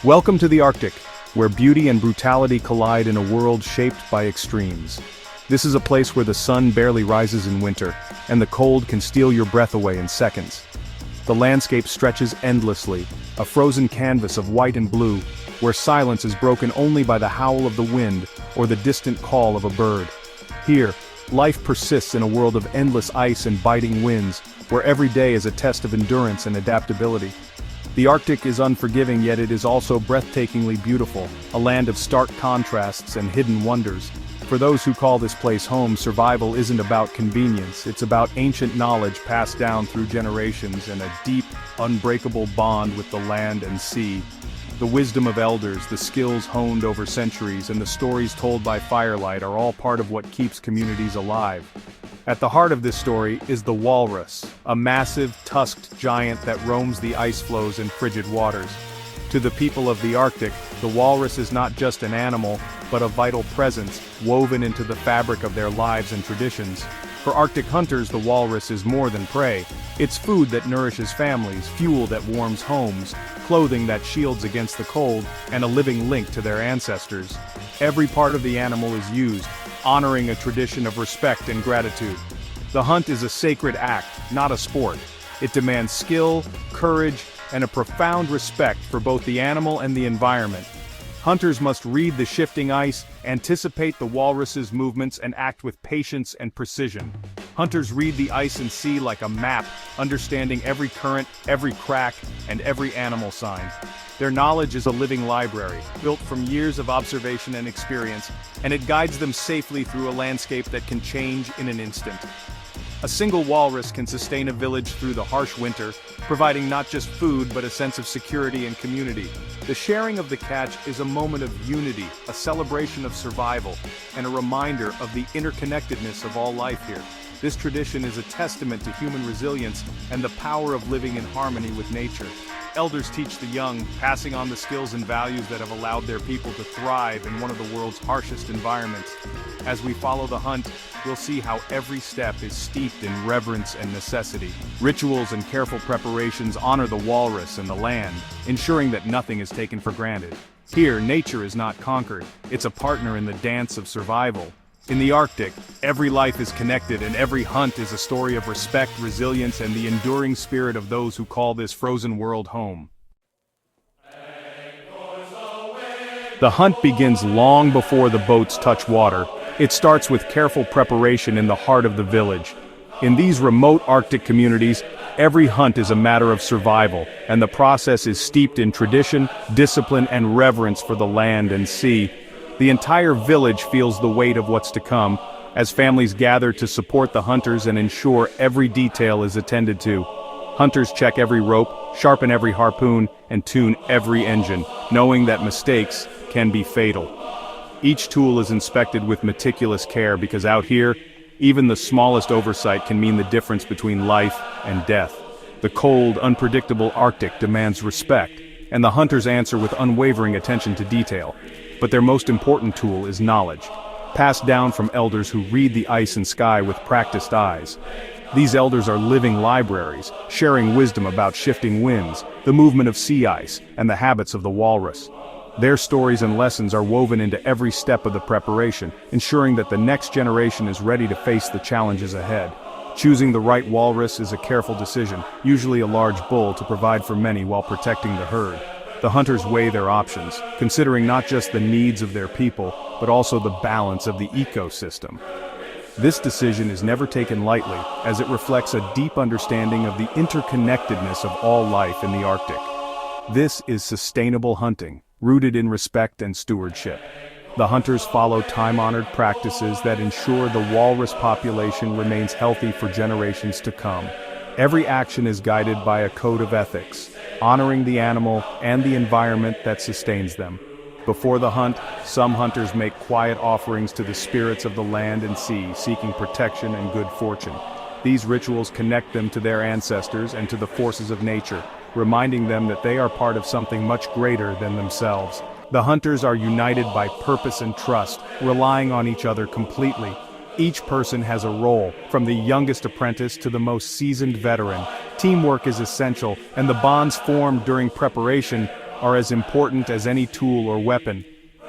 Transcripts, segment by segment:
Welcome to the Arctic, where beauty and brutality collide in a world shaped by extremes. This is a place where the sun barely rises in winter, and the cold can steal your breath away in seconds. The landscape stretches endlessly, a frozen canvas of white and blue, where silence is broken only by the howl of the wind or the distant call of a bird. Here, life persists in a world of endless ice and biting winds, where every day is a test of endurance and adaptability. The Arctic is unforgiving, yet it is also breathtakingly beautiful, a land of stark contrasts and hidden wonders. For those who call this place home, survival isn't about convenience, it's about ancient knowledge passed down through generations and a deep, unbreakable bond with the land and sea. The wisdom of elders, the skills honed over centuries, and the stories told by firelight are all part of what keeps communities alive. At the heart of this story is the walrus, a massive, tusked giant that roams the ice floes and frigid waters. To the people of the Arctic, the walrus is not just an animal, but a vital presence, woven into the fabric of their lives and traditions. For Arctic hunters, the walrus is more than prey. It's food that nourishes families, fuel that warms homes, clothing that shields against the cold, and a living link to their ancestors. Every part of the animal is used, honoring a tradition of respect and gratitude. The hunt is a sacred act, not a sport. It demands skill, courage, and a profound respect for both the animal and the environment. Hunters must read the shifting ice, anticipate the walrus's movements, and act with patience and precision. Hunters read the ice and sea like a map, understanding every current, every crack, and every animal sign. Their knowledge is a living library, built from years of observation and experience, and it guides them safely through a landscape that can change in an instant. A single walrus can sustain a village through the harsh winter, providing not just food but a sense of security and community. The sharing of the catch is a moment of unity, a celebration of survival, and a reminder of the interconnectedness of all life here. This tradition is a testament to human resilience and the power of living in harmony with nature. Elders teach the young, passing on the skills and values that have allowed their people to thrive in one of the world's harshest environments. As we follow the hunt, we'll see how every step is steeped in reverence and necessity. Rituals and careful preparations honor the walrus and the land, ensuring that nothing is taken for granted. Here, nature is not conquered, it's a partner in the dance of survival. In the Arctic, every life is connected and every hunt is a story of respect, resilience, and the enduring spirit of those who call this frozen world home. The hunt begins long before the boats touch water. It starts with careful preparation in the heart of the village. In these remote Arctic communities, every hunt is a matter of survival, and the process is steeped in tradition, discipline, and reverence for the land and sea. The entire village feels the weight of what's to come, as families gather to support the hunters and ensure every detail is attended to. Hunters check every rope, sharpen every harpoon, and tune every engine, knowing that mistakes can be fatal. Each tool is inspected with meticulous care because out here, even the smallest oversight can mean the difference between life and death. The cold, unpredictable Arctic demands respect, and the hunters answer with unwavering attention to detail. But their most important tool is knowledge, passed down from elders who read the ice and sky with practiced eyes. These elders are living libraries, sharing wisdom about shifting winds, the movement of sea ice, and the habits of the walrus. Their stories and lessons are woven into every step of the preparation, ensuring that the next generation is ready to face the challenges ahead. Choosing the right walrus is a careful decision, usually a large bull to provide for many while protecting the herd. The hunters weigh their options, considering not just the needs of their people, but also the balance of the ecosystem. This decision is never taken lightly, as it reflects a deep understanding of the interconnectedness of all life in the Arctic. This is sustainable hunting, rooted in respect and stewardship. The hunters follow time-honored practices that ensure the walrus population remains healthy for generations to come. Every action is guided by a code of ethics, honoring the animal and the environment that sustains them. Before the hunt, some hunters make quiet offerings to the spirits of the land and sea, seeking protection and good fortune. These rituals connect them to their ancestors and to the forces of nature, reminding them that they are part of something much greater than themselves. The hunters are united by purpose and trust, relying on each other completely. Each person has a role, from the youngest apprentice to the most seasoned veteran. Teamwork is essential, and the bonds formed during preparation are as important as any tool or weapon.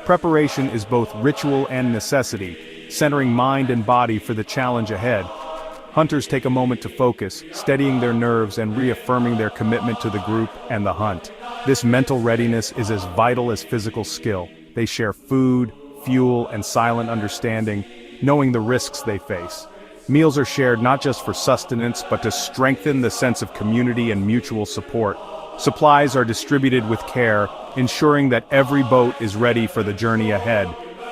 Preparation is both ritual and necessity, centering mind and body for the challenge ahead. Hunters take a moment to focus, steadying their nerves and reaffirming their commitment to the group and the hunt. This mental readiness is as vital as physical skill. They share food, fuel, and silent understanding, knowing the risks they face. Meals are shared not just for sustenance but to strengthen the sense of community and mutual support. Supplies are distributed with care, ensuring that every boat is ready for the journey ahead.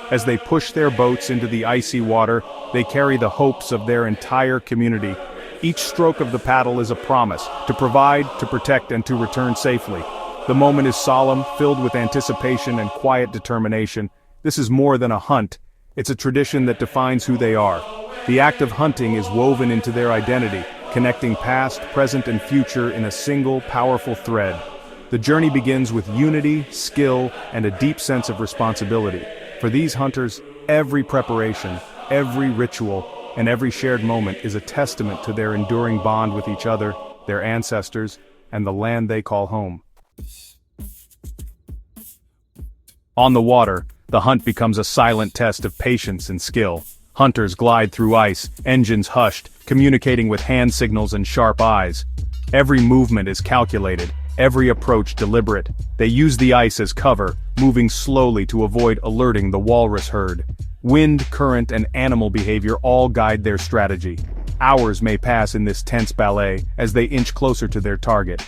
As they push their boats into the icy water, they carry the hopes of their entire community. Each stroke of the paddle is a promise to provide, to protect, and to return safely. The moment is solemn, filled with anticipation and quiet determination. This is more than a hunt. It's a tradition that defines who they are. The act of hunting is woven into their identity, connecting past, present, and future in a single, powerful thread. The journey begins with unity, skill, and a deep sense of responsibility. For these hunters, every preparation, every ritual, and every shared moment is a testament to their enduring bond with each other, their ancestors, and the land they call home. On the water, the hunt becomes a silent test of patience and skill. Hunters glide through ice, engines hushed, communicating with hand signals and sharp eyes. Every movement is calculated, every approach deliberate. They use the ice as cover, moving slowly to avoid alerting the walrus herd. Wind, current, and animal behavior all guide their strategy. Hours may pass in this tense ballet as they inch closer to their target.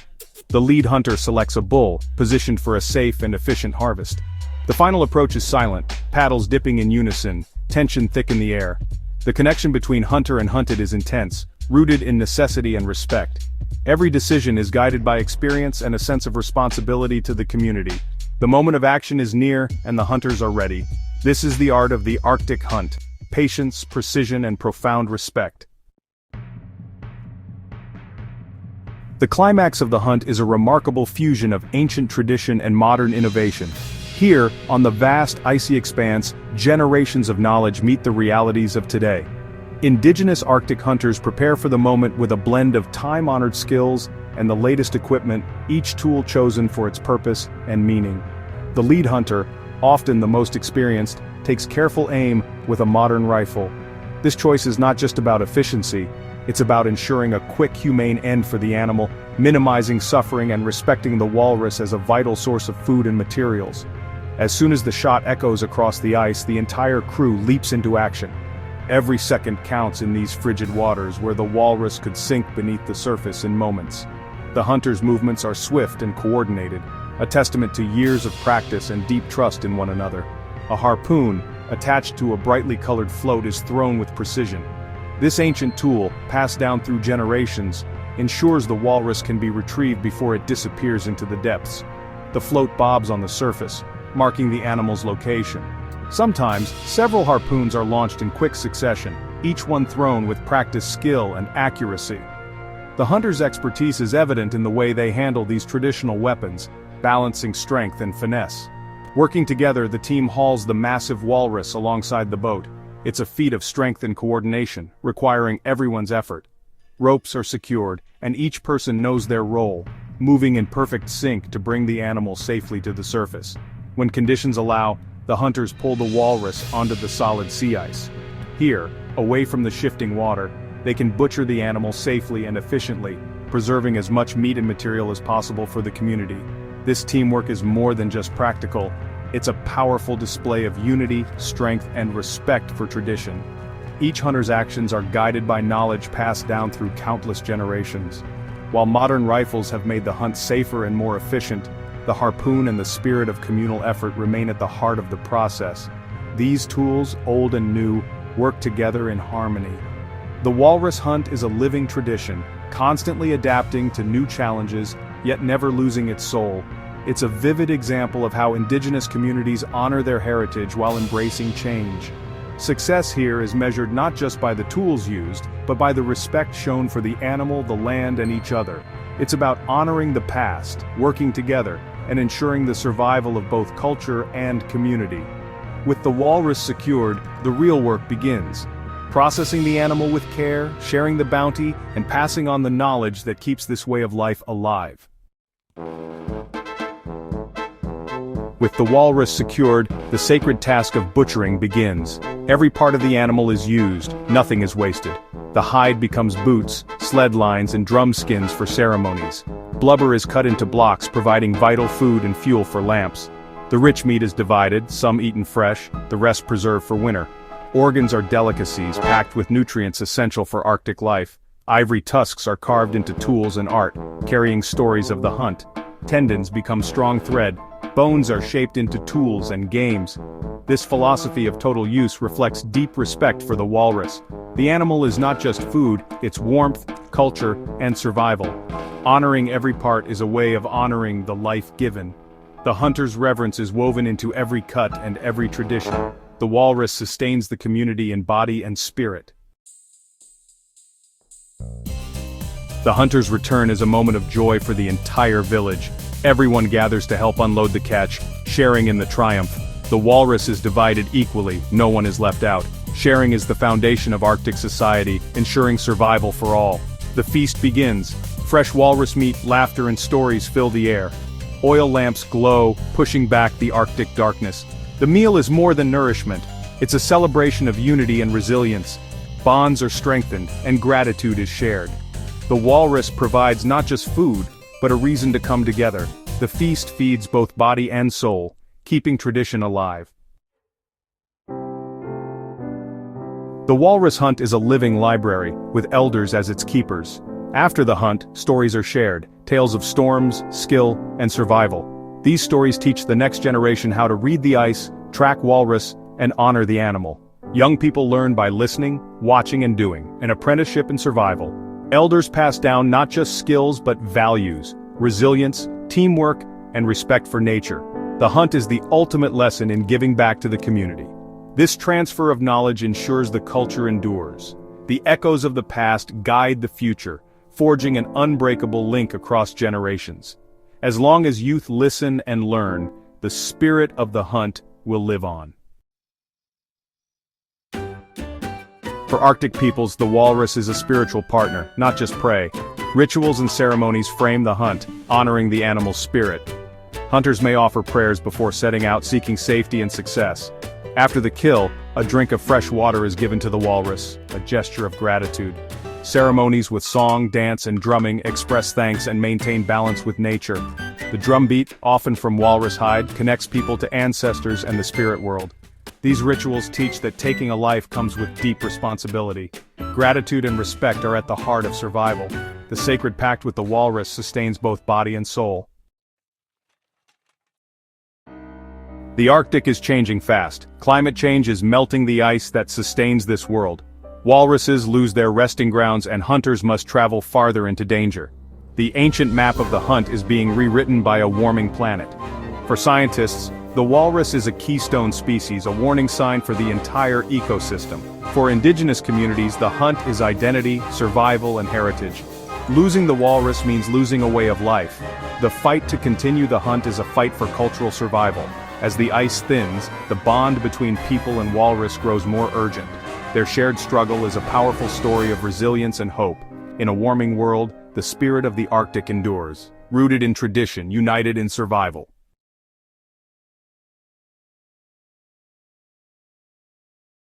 The lead hunter selects a bull, positioned for a safe and efficient harvest. The final approach is silent, paddles dipping in unison, tension thick in the air. The connection between hunter and hunted is intense, rooted in necessity and respect. Every decision is guided by experience and a sense of responsibility to the community. The moment of action is near, and the hunters are ready. This is the art of the Arctic hunt: patience, precision, and profound respect. The climax of the hunt is a remarkable fusion of ancient tradition and modern innovation. Here, on the vast icy expanse, generations of knowledge meet the realities of today. Indigenous Arctic hunters prepare for the moment with a blend of time-honored skills and the latest equipment, each tool chosen for its purpose and meaning. The lead hunter, often the most experienced, takes careful aim with a modern rifle. This choice is not just about efficiency, it's about ensuring a quick, humane end for the animal, minimizing suffering and respecting the walrus as a vital source of food and materials. As soon as the shot echoes across the ice, the entire crew leaps into action. Every second counts in these frigid waters where the walrus could sink beneath the surface in moments. The hunter's movements are swift and coordinated, a testament to years of practice and deep trust in one another. A harpoon, attached to a brightly colored float, is thrown with precision. This ancient tool, passed down through generations, ensures the walrus can be retrieved before it disappears into the depths. The float bobs on the surface, marking the animal's location. Sometimes, several harpoons are launched in quick succession, each one thrown with practiced skill and accuracy. The hunter's expertise is evident in the way they handle these traditional weapons, balancing strength and finesse. Working together, the team hauls the massive walrus alongside the boat. It's a feat of strength and coordination, requiring everyone's effort. Ropes are secured, and each person knows their role, moving in perfect sync to bring the animal safely to the surface. When conditions allow, the hunters pull the walrus onto the solid sea ice. Here, away from the shifting water, they can butcher the animal safely and efficiently, preserving as much meat and material as possible for the community. This teamwork is more than just practical, it's a powerful display of unity, strength, and respect for tradition. Each hunter's actions are guided by knowledge passed down through countless generations. While modern rifles have made the hunt safer and more efficient, the harpoon and the spirit of communal effort remain at the heart of the process. These tools, old and new, work together in harmony. The walrus hunt is a living tradition, constantly adapting to new challenges, yet never losing its soul. It's a vivid example of how indigenous communities honor their heritage while embracing change. Success here is measured not just by the tools used, but by the respect shown for the animal, the land, and each other. It's about honoring the past, working together, and ensuring the survival of both culture and community. With the walrus secured, the real work begins. Processing the animal with care, sharing the bounty, and passing on the knowledge that keeps this way of life alive. With the walrus secured, the sacred task of butchering begins. Every part of the animal is used, nothing is wasted. The hide becomes boots, sled lines and drum skins for ceremonies. Blubber is cut into blocks, providing vital food and fuel for lamps. The rich meat is divided, some eaten fresh, the rest preserved for winter. Organs are delicacies packed with nutrients essential for Arctic life. Ivory tusks are carved into tools and art, carrying stories of the hunt. Tendons become strong thread. Bones are shaped into tools and games. This philosophy of total use reflects deep respect for the walrus. The animal is not just food, it's warmth, culture, and survival. Honoring every part is a way of honoring the life given. The hunter's reverence is woven into every cut and every tradition. The walrus sustains the community in body and spirit. The hunter's return is a moment of joy for the entire village. Everyone gathers to help unload the catch, sharing in the triumph. The walrus is divided equally, no one is left out. Sharing is the foundation of Arctic society, ensuring survival for all. The feast begins. Fresh walrus meat, laughter and stories fill the air. Oil lamps glow, pushing back the Arctic darkness. The meal is more than nourishment. It's a celebration of unity and resilience. Bonds are strengthened, and gratitude is shared. The walrus provides not just food, but a reason to come together. The feast feeds both body and soul, keeping tradition alive. The walrus hunt is a living library, with elders as its keepers. After the hunt, stories are shared, tales of storms, skill, and survival. These stories teach the next generation how to read the ice, track walrus, and honor the animal. Young people learn by listening, watching and doing, an apprenticeship in survival. Elders pass down not just skills but values, resilience, teamwork, and respect for nature. The hunt is the ultimate lesson in giving back to the community. This transfer of knowledge ensures the culture endures. The echoes of the past guide the future, forging an unbreakable link across generations. As long as youth listen and learn, the spirit of the hunt will live on. For Arctic peoples, the walrus is a spiritual partner, not just prey. Rituals and ceremonies frame the hunt, honoring the animal's spirit. Hunters may offer prayers before setting out, seeking safety and success. After the kill, a drink of fresh water is given to the walrus, a gesture of gratitude. Ceremonies with song, dance, and drumming express thanks and maintain balance with nature. The drumbeat, often from walrus hide, connects people to ancestors and the spirit world. These rituals teach that taking a life comes with deep responsibility. Gratitude and respect are at the heart of survival. The sacred pact with the walrus sustains both body and soul. The Arctic is changing fast. Climate change is melting the ice that sustains this world. Walruses lose their resting grounds and hunters must travel farther into danger. The ancient map of the hunt is being rewritten by a warming planet. For scientists, the walrus is a keystone species, a warning sign for the entire ecosystem. For indigenous communities, the hunt is identity, survival, and heritage. Losing the walrus means losing a way of life. The fight to continue the hunt is a fight for cultural survival. As the ice thins, the bond between people and walrus grows more urgent. Their shared struggle is a powerful story of resilience and hope. In a warming world, the spirit of the Arctic endures, rooted in tradition, united in survival.